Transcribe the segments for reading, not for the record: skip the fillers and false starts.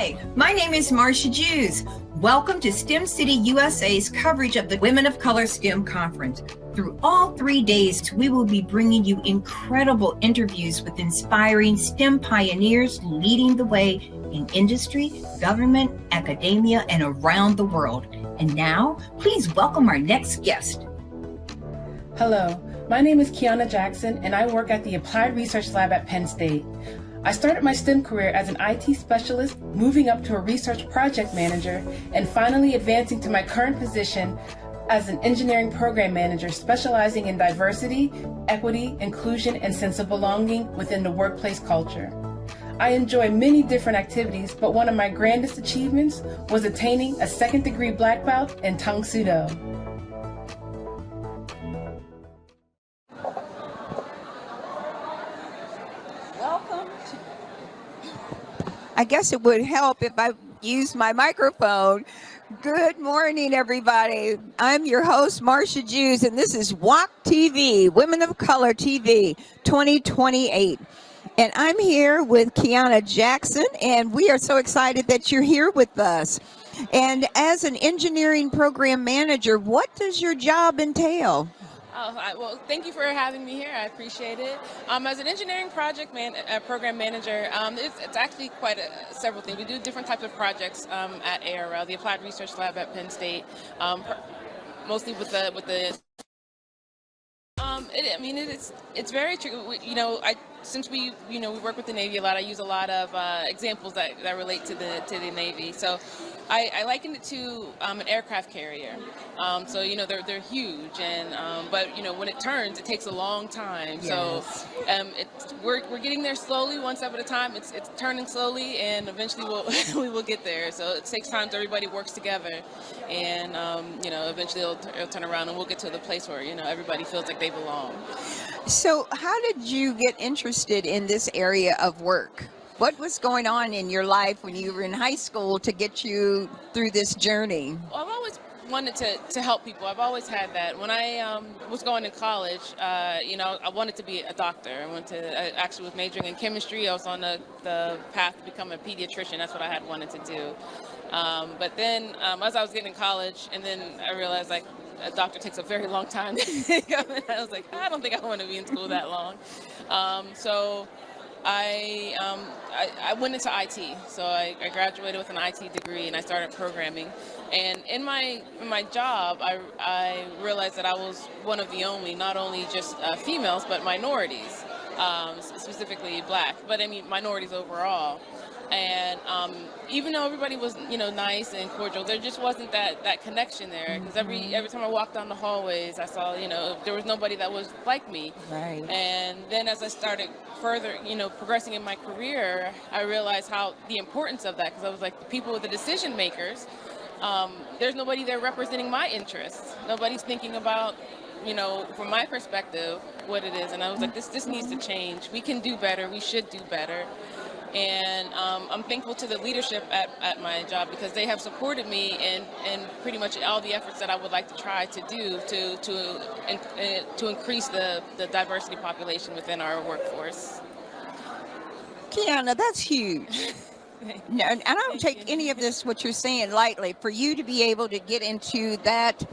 Hi, my name is Marcia Jews. Welcome to STEM City USA's coverage of the Women of Color STEM Conference. Through all 3 days, we will be bringing you incredible interviews with inspiring STEM pioneers leading the way in industry, government, academia, and around the world. And now, please welcome our next guest. Hello, my name is Qiana Jackson, and I work at the Applied Research Lab at Penn State. I started my STEM career as an IT specialist, moving up to a research project manager, and finally advancing to my current position as an engineering program manager specializing in diversity, equity, inclusion, and sense of belonging within the workplace culture. I enjoy many different activities, but one of my grandest achievements was attaining a second-degree black belt in Tang Soo Do. I guess it would help if I used my microphone. Good morning, everybody. I'm your host, Marcia Jews, and this is WOC TV, Women of Color TV 2028. And I'm here with Qiana Jackson, and we are so excited that you're here with us. And as an engineering program manager, what does your job entail? Well, thank you for having me here. I appreciate it. As an engineering program manager, it's actually quite several things. We do different types of projects at ARL, the Applied Research Lab at Penn State, mostly with the. It's very true. Since we work with the Navy a lot, I use a lot of examples that relate to the Navy. So I liken it to an aircraft carrier. They're huge, and but when it turns, it takes a long time. Yes. So we're getting there slowly, one step at a time. It's turning slowly, and eventually we will get there. So it takes time so everybody works together, and eventually it'll turn around, and we'll get to the place where everybody feels like they belong. So how did you get interested in this area of work? What was going on in your life when you were in high school to get you through this journey? Well, I've always wanted to help people. I've always had that. When I was going to college, I wanted to be a doctor. I actually was majoring in chemistry. I was on the path to become a pediatrician. That's what I had wanted to do. But then as I was getting in college, and then I realized a doctor takes a very long time. I was like, I don't think I want to be in school that long. So I went into IT. So I graduated with an IT degree, and I started programming. And in my job, I realized that I was one of the only, not only just females, but minorities, specifically Black, but I mean minorities overall. And even though everybody was, nice and cordial, there just wasn't that connection there. Because every time I walked down the hallways, I saw, there was nobody that was like me. Right. And then as I started further, progressing in my career, I realized the importance of that. Because I was like, the people, the decision makers, there's nobody there representing my interests. Nobody's thinking about, from my perspective, what it is. And I was like, this needs to change. We can do better. We should do better. And I'm thankful to the leadership at my job, because they have supported me in pretty much all the efforts that I would like to try to do to increase the diversity population within our workforce. Qiana, that's huge. No, and I don't take any of this, what you're saying, lightly. For you to be able to get into that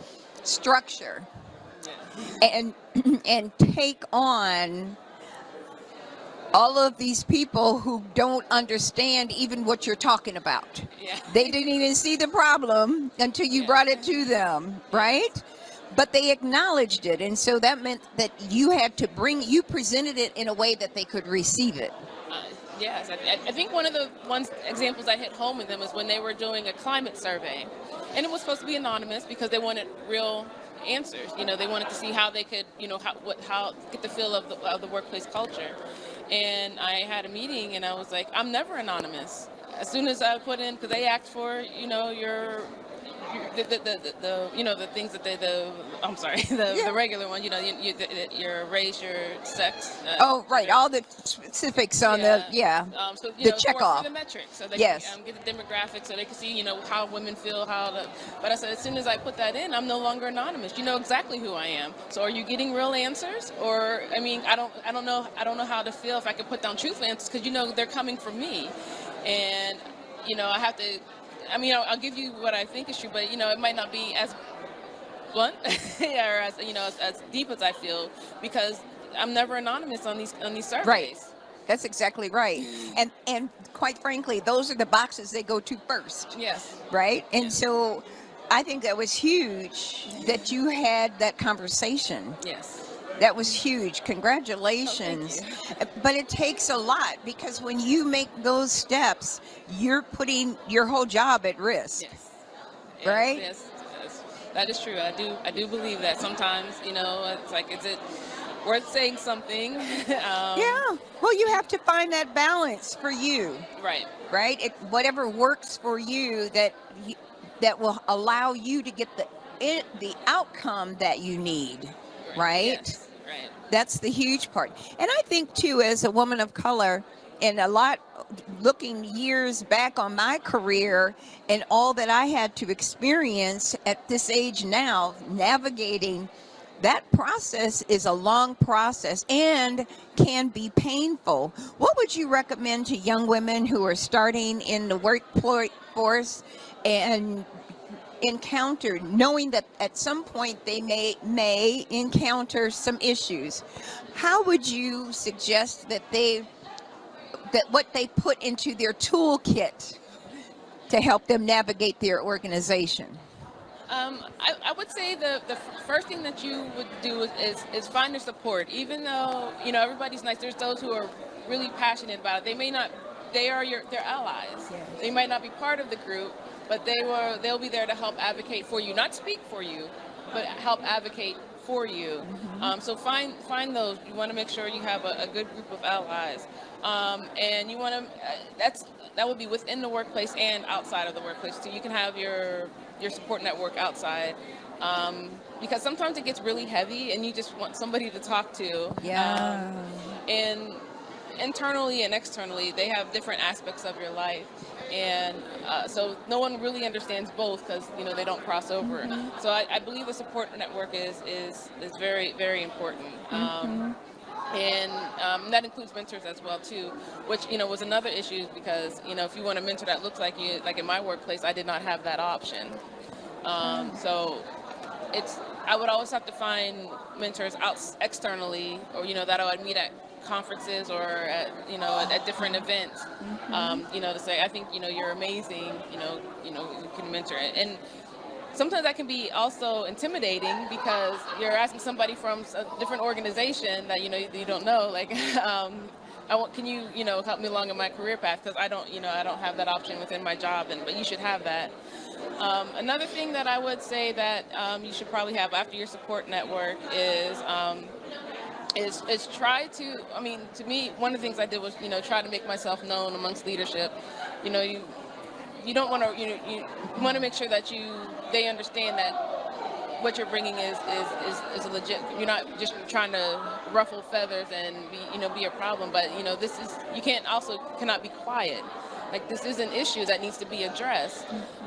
structure and take on all of these people who don't understand even what you're talking about. Yeah. They didn't even see the problem until you brought it to them, right? But they acknowledged it, and so that meant that you presented it in a way that they could receive it. Yes, I think one of the examples that hit home with them is when they were doing a climate survey, and it was supposed to be anonymous because they wanted real answers. They wanted to see how they could, how get the feel of the workplace culture. And I had a meeting, and I was like, I'm never anonymous. As soon as I put in, because they asked for, the things that the regular one, your race, your sex. Right, all the specifics on the check off. For the metrics, so they yes. can get the demographics, so they can see, how women feel, but I said, as soon as I put that in, I'm no longer anonymous. You know exactly who I am. So are you getting real answers? Or, I don't know how to feel if I could put down truthful answers, because they're coming from me. And I have to. I mean, I'll give you what I think is true, but it might not be as blunt or as as deep as I feel, because I'm never anonymous on these surveys. Right. That's exactly right. And quite frankly, those are the boxes they go to first. Yes. Right? And so I think that was huge that you had that conversation. Yes. That was huge. Congratulations. Oh, thank you. But it takes a lot, because when you make those steps, you're putting your whole job at risk. Yes. Right? Yes. That is true. I do believe that sometimes, it's like, is it worth saying something? Yeah. Well, you have to find that balance for you. Right. Right? Whatever works for you that will allow you to get the outcome that you need. Right? Yes. Right. That's the huge part. And I think too, as a woman of color, and looking years back on my career and all that I had to experience at this age now, navigating that process is a long process and can be painful. What would you recommend to young women who are starting in the workforce and knowing that at some point they may encounter some issues? How would you suggest that what they put into their toolkit to help them navigate their organization? I would say the first thing that you would do is find their support. Even though everybody's nice, there's those who are really passionate about it. They're allies. Yes. They might not be part of the group, but they'll be there to help advocate for you, not speak for you, but help advocate for you. Mm-hmm. So find those. You want to make sure you have a good group of allies, and you want to. That would be within the workplace and outside of the workplace too. You can have your support network outside, because sometimes it gets really heavy and you just want somebody to talk to. Yeah. And internally and externally, they have different aspects of your life, and so no one really understands both, because they don't cross over. Mm-hmm. So I believe the support network is very, very important. And that includes mentors as well too, which was another issue, because if you want a mentor that looks like you, like in my workplace, I did not have that option. So I would always have to find mentors externally, or that I would meet at conferences or at different events. To say, I think you're amazing. You can mentor it. And sometimes that can be also intimidating, because you're asking somebody from a different organization that you don't know. Like, can you help me along in my career path? Because I don't have that option within my job, but you should have that. Another thing that I would say that you should probably have after your support network is try to. I mean, to me, one of the things I did was try to make myself known amongst leadership. You don't want to you want to make sure that they understand that what you're bringing is a legit. You're not just trying to ruffle feathers and be a problem, but this is, you cannot be quiet. Like, this is an issue that needs to be addressed.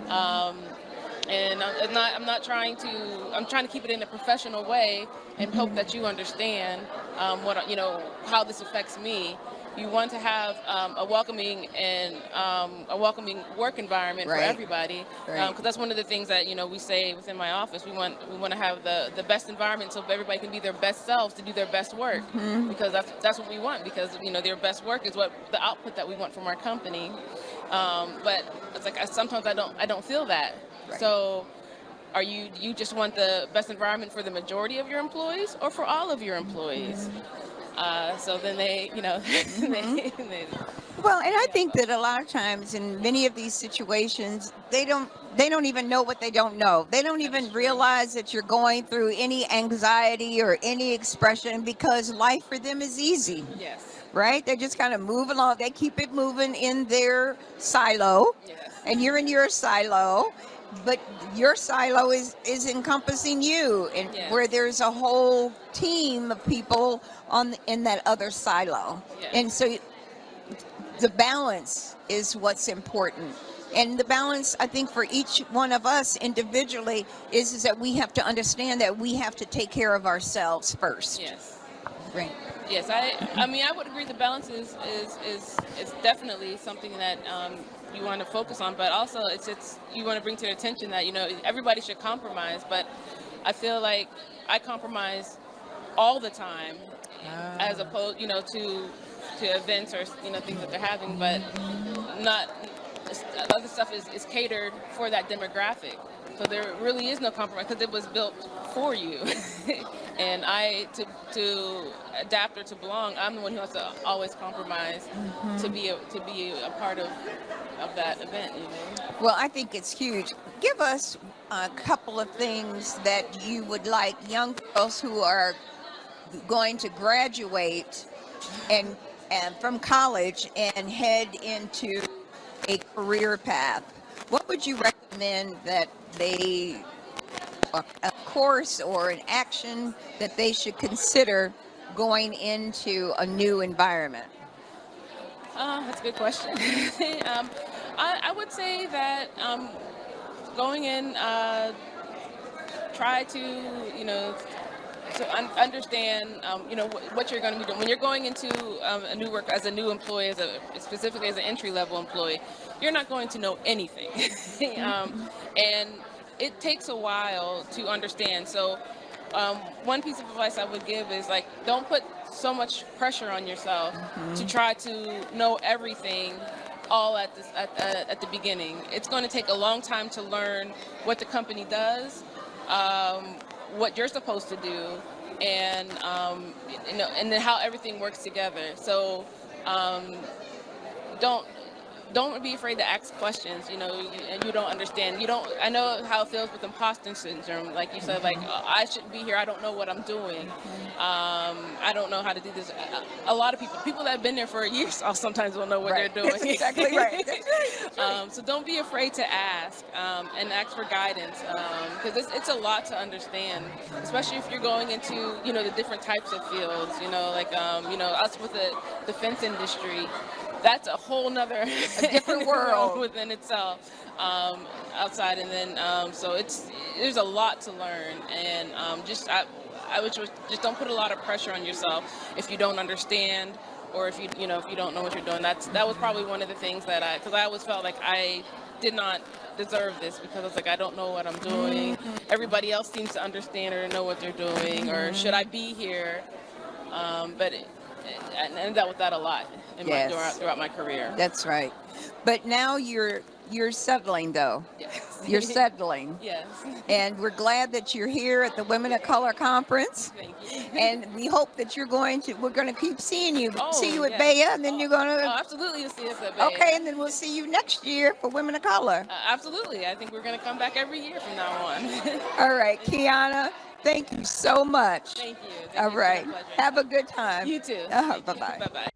And I'm trying to keep it in a professional way and hope that you understand how this affects me. You want to have a welcoming work environment for everybody, because that's one of the things that we say within my office. We want to have the best environment so everybody can be their best selves to do their best work, because that's what we want. Because their best work is what the output that we want from our company. But it's like sometimes I don't feel that. Right. So, do you just want the best environment for the majority of your employees, or for all of your employees? So then they. Well, and I think that a lot of times in many of these situations, they don't even know what they don't know. They don't even realize that you're going through any anxiety or any expression, because life for them is easy. Yes. Right? They just kind of move along. They keep it moving in their silo, Yes. and you're in your silo, but your silo is encompassing you, and Yes. where there's a whole team of people in that other silo. Yes. And so the balance is what's important. And the balance, I think, for each one of us individually is that we have to understand that we have to take care of ourselves first. Yes. Right. Yes, I mean, I would agree. The balance is definitely something that you want to focus on, but also it's you want to bring to their attention that, everybody should compromise, but I feel like I compromise all the time as opposed, to events or, things that they're having, but not, other stuff is catered for that demographic. So there really is no compromise because it was built for you. And to adapt or to belong, I'm the one who has to always compromise to be a part of that event. Well, I think it's huge. Give us a couple of things that you would like young girls who are going to graduate and from college and head into a career path. What would you recommend that a course or an action that they should consider going into a new environment? That's a good question. I would say that going in, try to, understand, what you're going to be doing. When you're going into a new work as a new employee, specifically as an entry-level employee, you're not going to know anything. And it takes a while to understand. So one piece of advice I would give is, don't put so much pressure on yourself to try to know everything all at the beginning. It's going to take a long time to learn what the company does, what you're supposed to do, and and then how everything works together. So don't be afraid to ask questions, and you don't understand. I know how it feels with imposter syndrome. Like you said, I shouldn't be here. I don't know what I'm doing. I don't know how to do this. A lot of people that have been there for a year sometimes don't know what they're doing. That's exactly right. So don't be afraid to ask, and ask for guidance, because it's a lot to understand, especially if you're going into, the different types of fields, us with the defense industry. That's a whole nother different world within itself, outside. And then, so there's a lot to learn. And I would just don't put a lot of pressure on yourself if you don't understand, or if you don't know what you're doing. That was probably one of the things because I always felt like I did not deserve this, because I was like, I don't know what I'm doing. Everybody else seems to understand or know what they're doing, or should I be here? But I ended up with that a lot throughout my career. That's right. But now you're settling, though. Yes. You're settling. Yes. And we're glad that you're here at the Women of Color Conference. Thank you. And we hope that we're going to keep seeing you. See you at yes. Baya, and then you're going to... Oh, absolutely, you'll see us at Baya. Okay, and then we'll see you next year for Women of Color. Absolutely. I think we're going to come back every year from now on. All right, Qiana, thank you so much. Thank you. All right. Have a good time. You too. Bye-bye. Bye-bye.